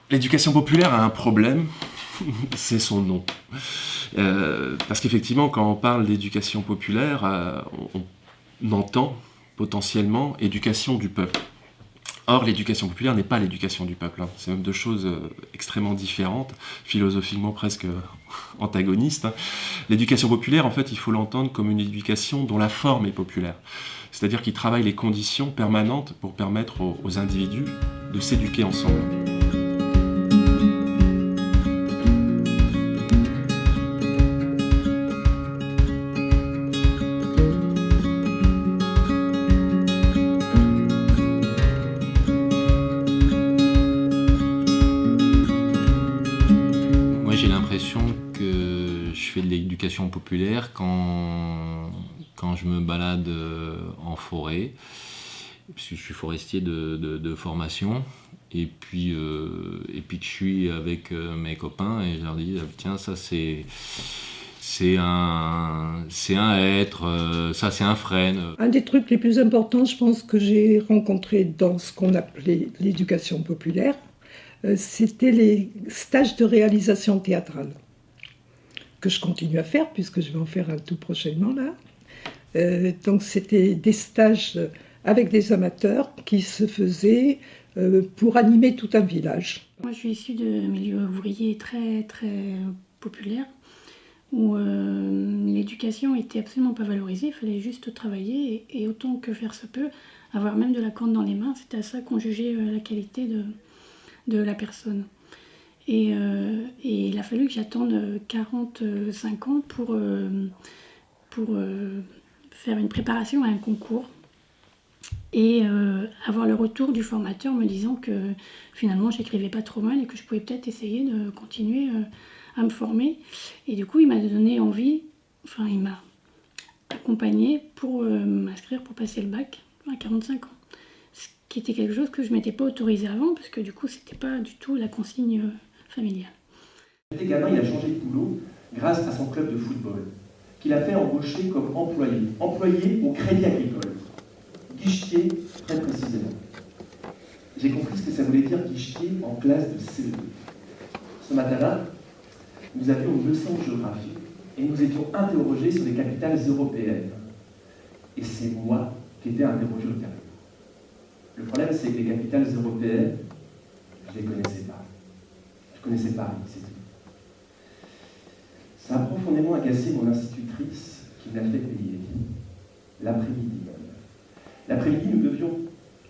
L'éducation populaire a un problème, c'est son nom. Parce qu'effectivement, quand on parle d'éducation populaire, on entend potentiellement éducation du peuple. Or, l'éducation populaire n'est pas l'éducation du peuple. C'est même deux choses extrêmement différentes, philosophiquement presque antagonistes. L'éducation populaire, en fait, il faut l'entendre comme une éducation dont la forme est populaire. C'est-à-dire qu'il travaille les conditions permanentes pour permettre aux individus de s'éduquer ensemble. J'ai l'impression que je fais de l'éducation populaire quand je me balade en forêt, parce que je suis forestier de formation, et puis que je suis avec mes copains et je leur dis tiens, ça c'est un hêtre, ça c'est un frêne. Un des trucs les plus importants, je pense, que j'ai rencontré dans ce qu'on appelait l'éducation populaire, c'était les stages de réalisation théâtrale, que je continue à faire, puisque je vais en faire un tout prochainement, là. Donc c'était des stages avec des amateurs qui se faisaient pour animer tout un village. Moi, je suis issue de milieu ouvrier très, très populaire, où l'éducation était absolument pas valorisée, il fallait juste travailler et autant que faire se peut, avoir même de la corne dans les mains, c'était à ça qu'on jugeait la qualité de la personne. Et il a fallu que j'attende 45 ans pour faire une préparation à un concours et avoir le retour du formateur me disant que finalement j'écrivais pas trop mal et que je pouvais peut-être essayer de continuer à me former. Et du coup il m'a donné envie, enfin il m'a accompagnée pour m'inscrire pour passer le bac à 45 ans. Ce qui était quelque chose que je ne m'étais pas autorisée avant parce que du coup c'était pas du tout la consigne familiale. Cet gamin, il a changé de boulot grâce à son club de football, qu'il a fait embaucher comme employé au Crédit Agricole, guichetier très précisément. J'ai compris ce que ça voulait dire guichetier en classe de CE2. Ce matin-là, nous avions une leçon de géographie et nous étions interrogés sur les capitales européennes. Et c'est moi qui étais interrogé au tableau. Le problème, c'est que les capitales européennes, je ne les connaissais pas. Je connaissais Paris, c'est tout. Ça a profondément agacé mon institutrice qui me l'a fait payer. L'après-midi même. L'après-midi, nous devions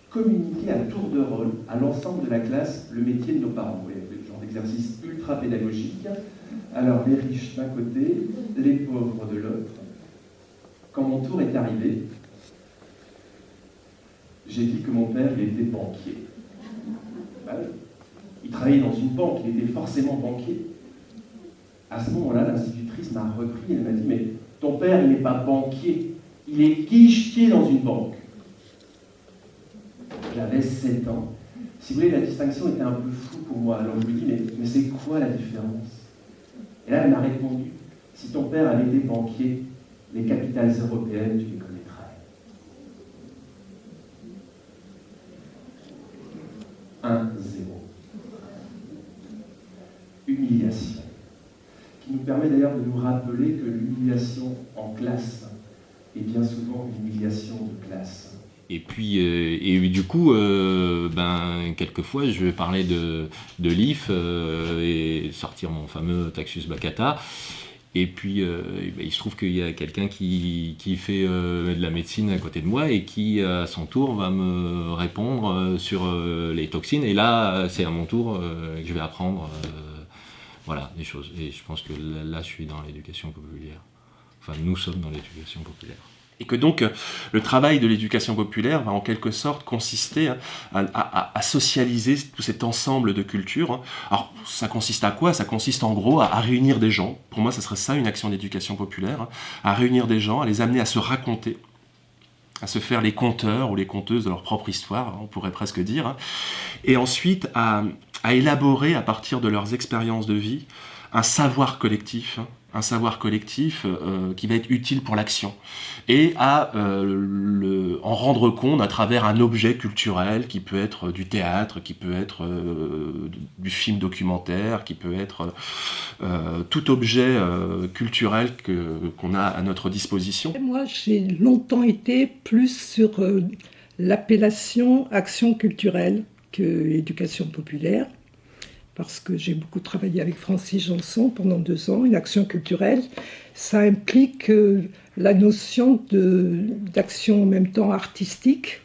communiquer à tour de rôle à l'ensemble de la classe le métier de nos parents. Vous voyez, le genre d'exercice ultra pédagogique. Alors, les riches d'un côté, les pauvres de l'autre. Quand mon tour est arrivé, j'ai dit que mon père, il était banquier. Ben, il travaillait dans une banque, il était forcément banquier. À ce moment-là, l'institutrice m'a repris et elle m'a dit « Mais ton père, il n'est pas banquier, il est guichetier dans une banque. » J'avais 7 ans. Si vous voulez, la distinction était un peu floue pour moi. Alors je lui dis « Mais c'est quoi la différence ?» Et là, elle m'a répondu « Si ton père avait été banquier, les capitales européennes, tu les connaîtrais. » Humiliation, qui nous permet d'ailleurs de nous rappeler que l'humiliation en classe est bien souvent une humiliation de classe. Et puis, du coup, quelquefois, je vais parler de l'IF et sortir mon fameux Taxus Baccata. Et puis, il se trouve qu'il y a quelqu'un qui fait de la médecine à côté de moi et qui, à son tour, va me répondre sur les toxines. Et là, c'est à mon tour que je vais apprendre voilà, des choses. Et je pense que là, je suis dans l'éducation populaire. Enfin, nous sommes dans l'éducation populaire. Et que donc, le travail de l'éducation populaire va en quelque sorte consister à socialiser tout cet ensemble de cultures. Alors, ça consiste à quoi? Ça consiste en gros à réunir des gens. Pour moi, ça serait ça une action d'éducation populaire. À réunir des gens, à les amener à se raconter, à se faire les conteurs ou les conteuses de leur propre histoire, on pourrait presque dire. Et ensuite, à élaborer à partir de leurs expériences de vie un savoir collectif, un savoir collectif qui va être utile pour l'action, et à en rendre compte à travers un objet culturel qui peut être du théâtre, qui peut être du film documentaire, qui peut être tout objet culturel qu'on a à notre disposition. Moi, j'ai longtemps été plus sur l'appellation action culturelle que éducation populaire, parce que j'ai beaucoup travaillé avec Francis Janson pendant 2 ans. Une action culturelle, ça implique la notion d'action en même temps artistique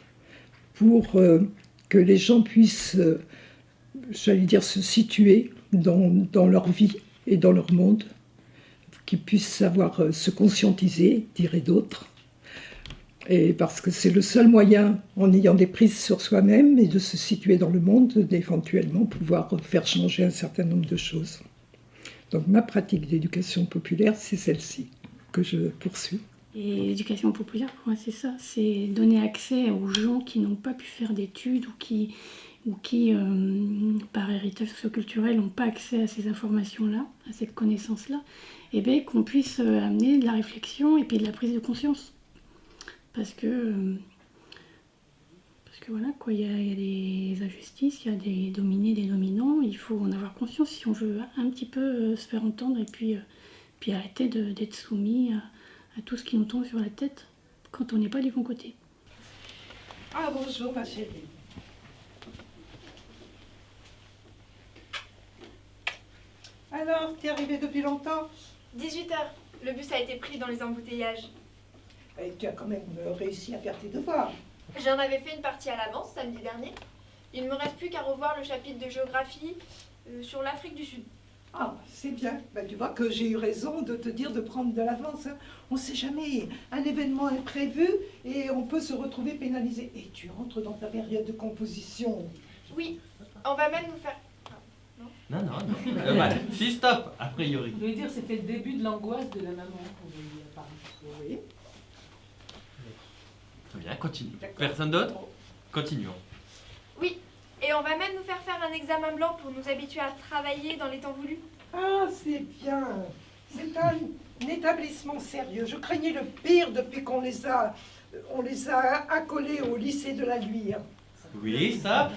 pour que les gens puissent, j'allais dire, se situer dans leur vie et dans leur monde, qu'ils puissent savoir se conscientiser, diraient d'autres. Et parce que c'est le seul moyen, en ayant des prises sur soi-même et de se situer dans le monde, d'éventuellement pouvoir faire changer un certain nombre de choses. Donc ma pratique d'éducation populaire, c'est celle-ci que je poursuis. Et l'éducation populaire, pour moi, c'est ça, c'est donner accès aux gens qui n'ont pas pu faire d'études ou qui par héritage socioculturel, n'ont pas accès à ces informations-là, à cette connaissance-là, et bien qu'on puisse amener de la réflexion et puis de la prise de conscience. Parce que voilà, quoi, il y a des injustices, il y a des dominés, des dominants, il faut en avoir conscience si on veut un petit peu se faire entendre et puis arrêter d'être soumis à tout ce qui nous tombe sur la tête quand on n'est pas du bon côté. Ah bonjour ma chérie. Alors, t'es arrivée depuis longtemps? 18h. Le bus a été pris dans les embouteillages. Et tu as quand même réussi à faire tes devoirs. J'en avais fait une partie à l'avance samedi dernier. Il ne me reste plus qu'à revoir le chapitre de géographie sur l'Afrique du Sud. Ah, c'est bien. Ben, tu vois que j'ai eu raison de te dire de prendre de l'avance. Hein. On ne sait jamais. Un événement imprévu et on peut se retrouver pénalisé. Et tu entres dans ta période de composition. Oui, on va même nous faire... Non. Voilà. Si, stop, a priori. Je voulais dire, c'était le début de l'angoisse de la maman qu'on a eu à Paris. Oui. Très bien, continue. Personne d'autre? Continuons. Oui, et on va même nous faire un examen blanc pour nous habituer à travailler dans les temps voulus. Ah, c'est bien. C'est un établissement sérieux. Je craignais le pire depuis qu'on les a accolés au lycée de la Luire. Oui, stop.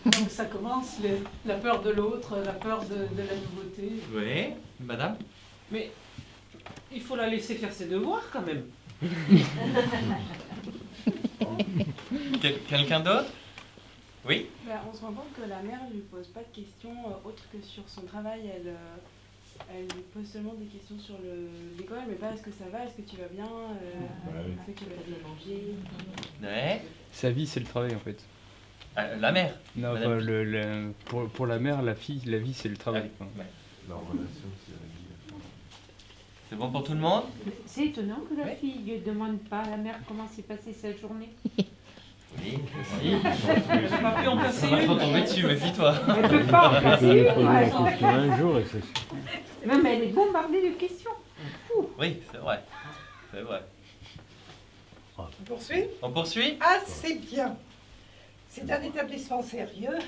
Donc ça commence, la peur de l'autre, la peur de la nouveauté. Oui, madame? Mais il faut la laisser faire ses devoirs quand même. Quelqu'un d'autre? Oui? On se rend compte que la mère ne lui pose pas de questions autres que sur son travail. Elle lui pose seulement des questions sur l'école, mais pas est-ce que ça va, est-ce que tu vas bien, est-ce que tu vas bien manger. Ouais. Sa vie, c'est le travail en fait. La mère? Non, enfin, pour la mère, la vie, c'est le travail. Ouais. C'est bon pour tout le monde? C'est étonnant que la fille ne demande pas à la mère comment s'est passée sa journée. Oui, Elle n'a pas pu en passer ça va une. te retomber dessus, méfie-toi. Elle ne peut pas en passer une. Un jour et c'est... Non, mais elle est bombardée de questions. Oui, c'est vrai. C'est vrai. On poursuit? On poursuit? Ah, c'est bien. C'est un établissement sérieux.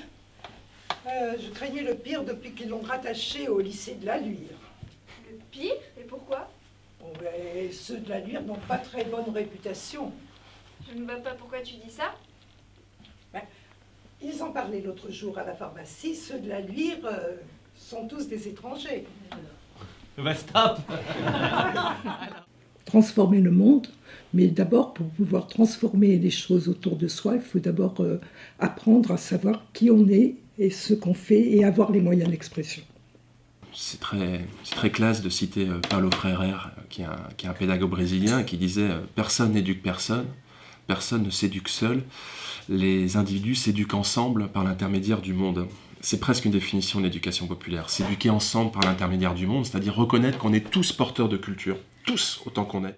Je craignais le pire depuis qu'ils l'ont rattaché au lycée de la Luire. Le pire? Et pourquoi? Bon, ben, ceux de la Luire n'ont pas très bonne réputation. Je ne vois pas pourquoi tu dis ça. Ben, ils en parlaient l'autre jour à la pharmacie. Ceux de la Luire sont tous des étrangers. Bah stop. Transformer le monde, mais d'abord, pour pouvoir transformer les choses autour de soi, il faut d'abord apprendre à savoir qui on est et ce qu'on fait et avoir les moyens d'expression. C'est très classe de citer Paulo Freire, qui est un pédagogue brésilien, qui disait « Personne n'éduque personne, personne ne s'éduque seul, les individus s'éduquent ensemble par l'intermédiaire du monde ». C'est presque une définition de l'éducation populaire, s'éduquer ensemble par l'intermédiaire du monde, c'est-à-dire reconnaître qu'on est tous porteurs de culture, tous autant qu'on est.